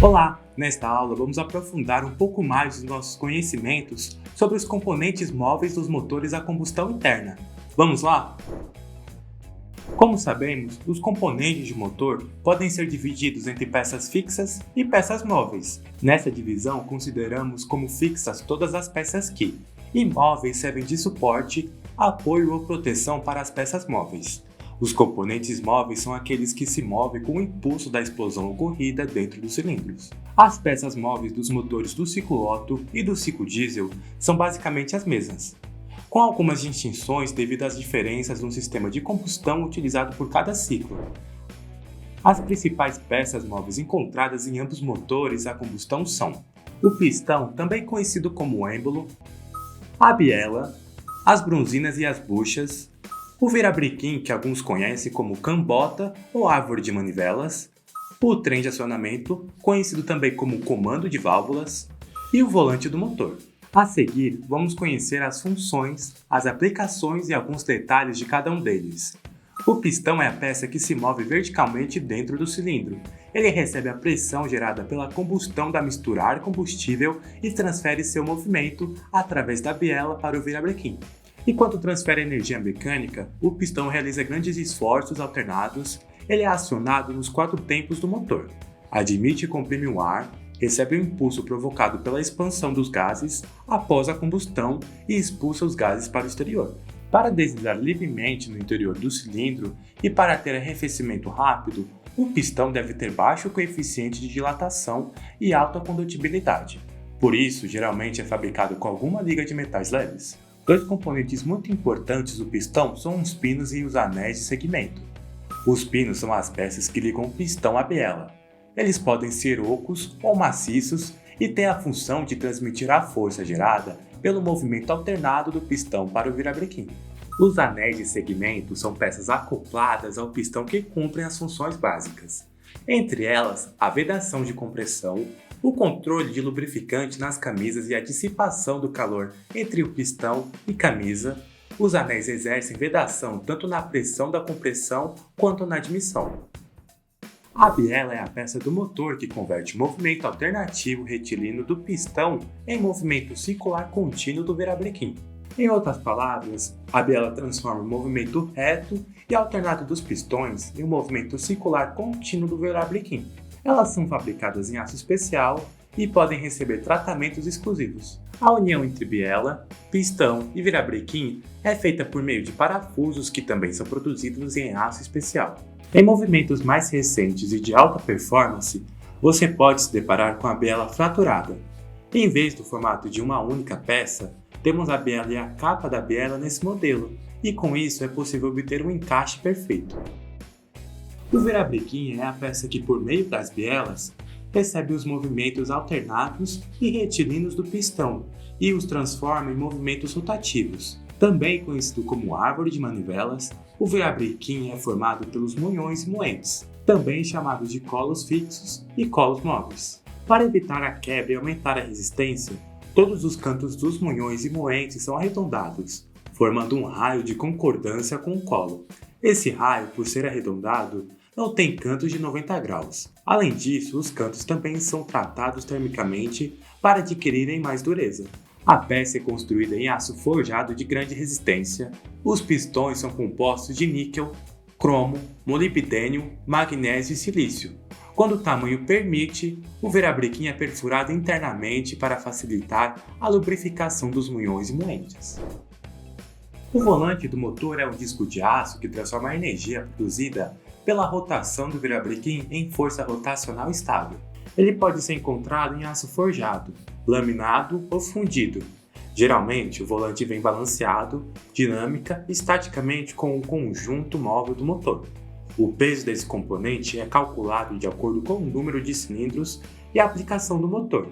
Olá! Nesta aula vamos aprofundar um pouco mais os nossos conhecimentos sobre os componentes móveis dos motores a combustão interna. Vamos lá? Como sabemos, os componentes de motor podem ser divididos entre peças fixas e peças móveis. Nessa divisão, consideramos como fixas todas as peças que, e móveis servem de suporte, apoio ou proteção para as peças móveis. Os componentes móveis são aqueles que se movem com o impulso da explosão ocorrida dentro dos cilindros. As peças móveis dos motores do ciclo Otto e do ciclo diesel são basicamente as mesmas, com algumas distinções devido às diferenças no sistema de combustão utilizado por cada ciclo. As principais peças móveis encontradas em ambos motores a combustão são o pistão, também conhecido como êmbolo, a biela, as bronzinas e as buchas, o virabrequim, que alguns conhecem como cambota ou árvore de manivelas, o trem de acionamento, conhecido também como comando de válvulas, e o volante do motor. A seguir, vamos conhecer as funções, as aplicações e alguns detalhes de cada um deles. O pistão é a peça que se move verticalmente dentro do cilindro. Ele recebe a pressão gerada pela combustão da mistura ar-combustível e transfere seu movimento através da biela para o virabrequim. Enquanto transfere energia mecânica, o pistão realiza grandes esforços alternados. Ele é acionado nos 4 tempos do motor. Admite e comprime o ar, recebe o impulso provocado pela expansão dos gases após a combustão e expulsa os gases para o exterior. Para deslizar livremente no interior do cilindro e para ter arrefecimento rápido, o pistão deve ter baixo coeficiente de dilatação e alta condutibilidade. Por isso, geralmente é fabricado com alguma liga de metais leves. 2 componentes muito importantes do pistão são os pinos e os anéis de segmento. Os pinos são as peças que ligam o pistão à biela. Eles podem ser ocos ou maciços e têm a função de transmitir a força gerada pelo movimento alternado do pistão para o virabrequim. Os anéis de segmento são peças acopladas ao pistão que cumprem as funções básicas. Entre elas, a vedação de compressão, o controle de lubrificante nas camisas e a dissipação do calor entre o pistão e camisa. Os anéis exercem vedação tanto na pressão da compressão quanto na admissão. A biela é a peça do motor que converte o movimento alternativo retilíneo do pistão em movimento circular contínuo do virabrequim. Em outras palavras, a biela transforma o movimento reto e alternado dos pistões em um movimento circular contínuo do virabrequim. Elas são fabricadas em aço especial e podem receber tratamentos exclusivos. A união entre biela, pistão e virabrequim é feita por meio de parafusos que também são produzidos em aço especial. Em movimentos mais recentes e de alta performance, você pode se deparar com a biela fraturada. Em vez do formato de uma única peça, temos a biela e a capa da biela nesse modelo, e com isso é possível obter um encaixe perfeito. O virabrequim é a peça que, por meio das bielas, recebe os movimentos alternados e retilíneos do pistão e os transforma em movimentos rotativos. Também conhecido como árvore de manivelas, o virabrequim é formado pelos munhões e moentes, também chamados de colos fixos e colos móveis. Para evitar a quebra e aumentar a resistência, todos os cantos dos munhões e moentes são arredondados, formando um raio de concordância com o colo. Esse raio, por ser arredondado, não tem cantos de 90 graus. Além disso, os cantos também são tratados termicamente para adquirirem mais dureza. A peça é construída em aço forjado de grande resistência. Os pistões são compostos de níquel, cromo, molibdênio, magnésio e silício. Quando o tamanho permite, o virabrequim é perfurado internamente para facilitar a lubrificação dos munhões e moentes. O volante do motor é um disco de aço que transforma a energia produzida pela rotação do virabrequim em força rotacional estável. Ele pode ser encontrado em aço forjado, laminado ou fundido. Geralmente, o volante vem balanceado, dinâmica e estaticamente com o conjunto móvel do motor. O peso desse componente é calculado de acordo com o número de cilindros e a aplicação do motor.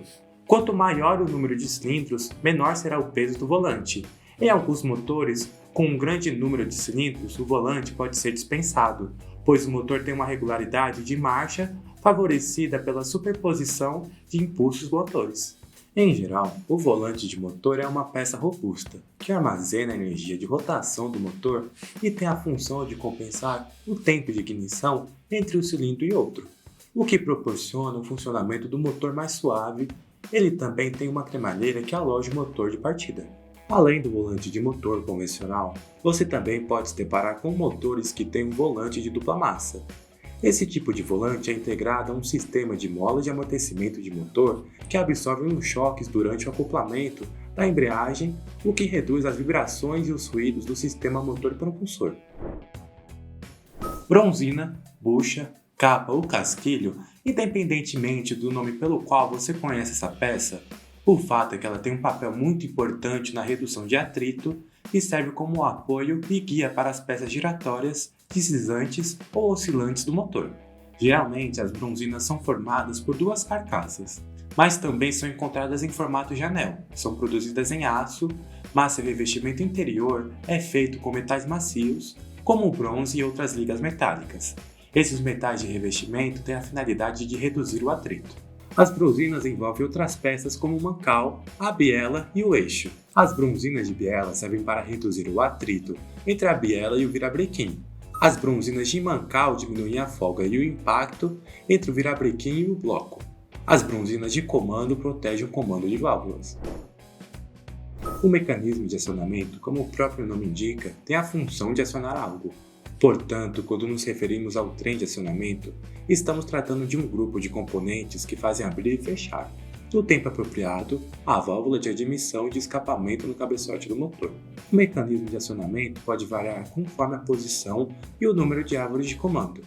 Quanto maior o número de cilindros, menor será o peso do volante. Em alguns motores, com um grande número de cilindros, o volante pode ser dispensado, pois o motor tem uma regularidade de marcha favorecida pela superposição de impulsos motores. Em geral, o volante de motor é uma peça robusta, que armazena a energia de rotação do motor e tem a função de compensar o tempo de ignição entre um cilindro e outro. o que proporciona um funcionamento do motor mais suave. Ele também tem uma cremalheira que aloja o motor de partida. Além do volante de motor convencional, você também pode se deparar com motores que têm um volante de dupla massa. Esse tipo de volante é integrado a um sistema de mola de amortecimento de motor que absorve os choques durante o acoplamento da embreagem, o que reduz as vibrações e os ruídos do sistema motor propulsor. Bronzina, bucha, capa ou casquilho, independentemente do nome pelo qual você conhece essa peça, o fato é que ela tem um papel muito importante na redução de atrito e serve como apoio e guia para as peças giratórias, deslizantes ou oscilantes do motor. Geralmente, as bronzinas são formadas por duas carcaças, mas também são encontradas em formato de anel. São produzidas em aço, mas seu revestimento interior é feito com metais macios, como o bronze e outras ligas metálicas. Esses metais de revestimento têm a finalidade de reduzir o atrito. As bronzinas envolvem outras peças como o mancal, a biela e o eixo. As bronzinas de biela servem para reduzir o atrito entre a biela e o virabrequim. As bronzinas de mancal diminuem a folga e o impacto entre o virabrequim e o bloco. As bronzinas de comando protegem o comando de válvulas. O mecanismo de acionamento, como o próprio nome indica, tem a função de acionar algo. Portanto, quando nos referimos ao trem de acionamento, estamos tratando de um grupo de componentes que fazem abrir e fechar, no tempo apropriado, a válvula de admissão e de escapamento no cabeçote do motor. O mecanismo de acionamento pode variar conforme a posição e o número de árvores de comando.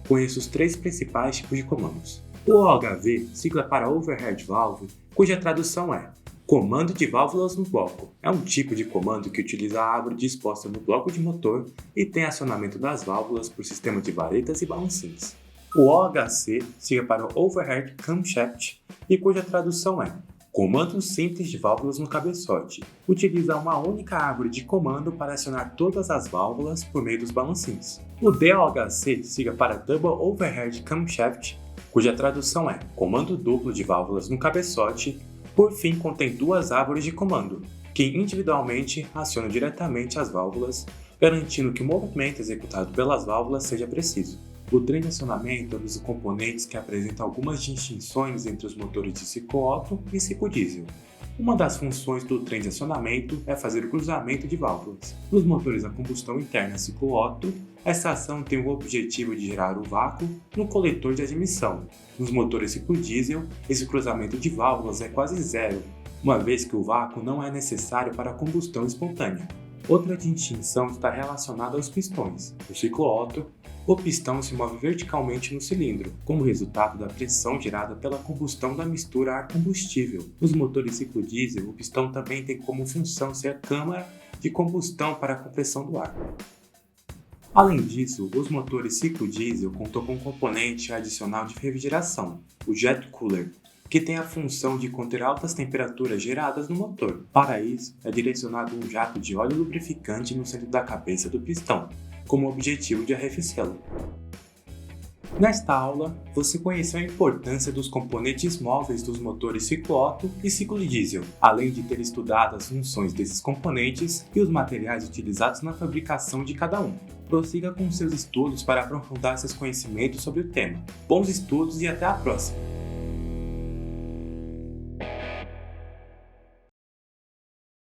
Conheça os três principais tipos de comandos. O OHV, sigla para Overhead Valve, cuja tradução é comando de válvulas no bloco. É um tipo de comando que utiliza a árvore disposta no bloco de motor e tem acionamento das válvulas por sistema de varetas e balancins. O OHC, sigla para Overhead Camshaft, e cuja tradução é comando simples de válvulas no cabeçote. Utiliza uma única árvore de comando para acionar todas as válvulas por meio dos balancins. O DOHC, sigla para Double Overhead Camshaft, cuja tradução é comando duplo de válvulas no cabeçote. Por fim, contém duas árvores de comando, que individualmente acionam diretamente as válvulas, garantindo que o movimento executado pelas válvulas seja preciso. O trem de acionamento é um dos componentes que apresenta algumas distinções entre os motores de ciclo Otto e ciclo diesel. Uma das funções do trem de acionamento é fazer o cruzamento de válvulas. Nos motores a combustão interna ciclo Otto, essa ação tem o objetivo de gerar o vácuo no coletor de admissão. Nos motores ciclo diesel, esse cruzamento de válvulas é quase zero, uma vez que o vácuo não é necessário para a combustão espontânea. Outra distinção está relacionada aos pistões. No ciclo Otto, o pistão se move verticalmente no cilindro, como resultado da pressão gerada pela combustão da mistura ar-combustível. Nos motores ciclo diesel, o pistão também tem como função ser a câmara de combustão para a compressão do ar. Além disso, os motores ciclo diesel contam com um componente adicional de refrigeração, o jet cooler, que tem a função de conter altas temperaturas geradas no motor. Para isso, é direcionado um jato de óleo lubrificante no centro da cabeça do pistão, como objetivo de arrefecê-lo. Nesta aula, você conheceu a importância dos componentes móveis dos motores ciclo Otto e ciclo diesel, além de ter estudado as funções desses componentes e os materiais utilizados na fabricação de cada um. Prossiga com seus estudos para aprofundar seus conhecimentos sobre o tema. Bons estudos e até a próxima!